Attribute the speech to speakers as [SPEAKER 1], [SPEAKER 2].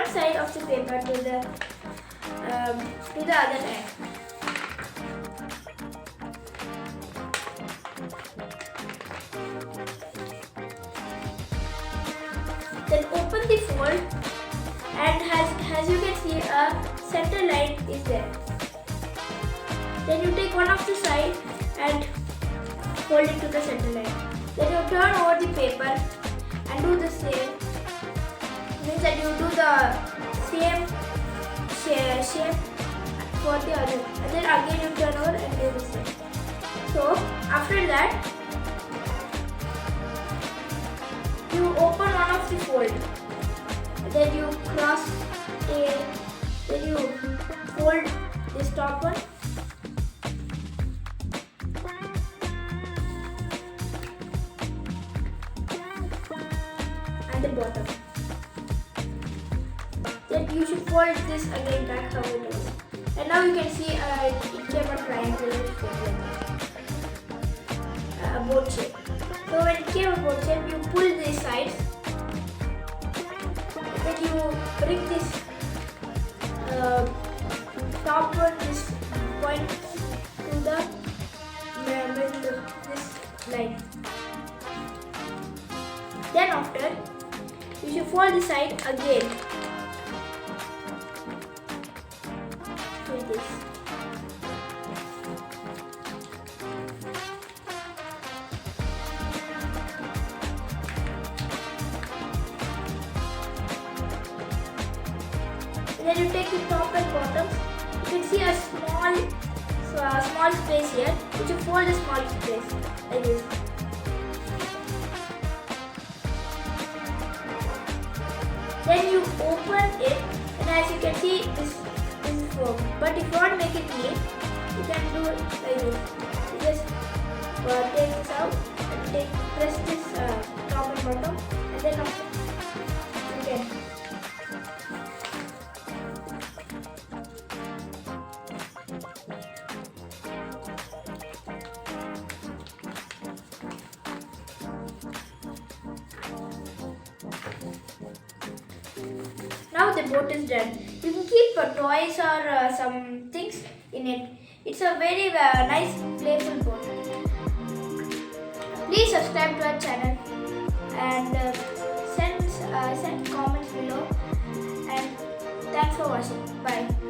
[SPEAKER 1] one side of the paper to the other end. Then open the fold, and as you can see, a center line is there. Then you take one of the side and fold it to the center line. Then you turn over the paper and do the same. Means that you do the same shape for the other, and then again you turn over and do the same. So after that, you open one of the fold, then you then you fold this top one, and the bottom. Then you should fold this again back how it was. And now you can see it came a triangle shape, a boat shape. So when it came a boat shape, you pull these sides, then you bring this top one, this point to the middle, this line. Then after, you should fold the side again. Like this. Then you take the top and bottom. You can see a small space here, which you fold a small space like this. Then you open it, and as you can see, this is form. But if you want to make it neat, you can do it like this. You just take this out and press this top and bottom, and then you can. Now the boat is done. You can keep toys or some things in it. It's a very nice playful boat. Please subscribe to our channel and send comments below. And thanks for watching. Bye.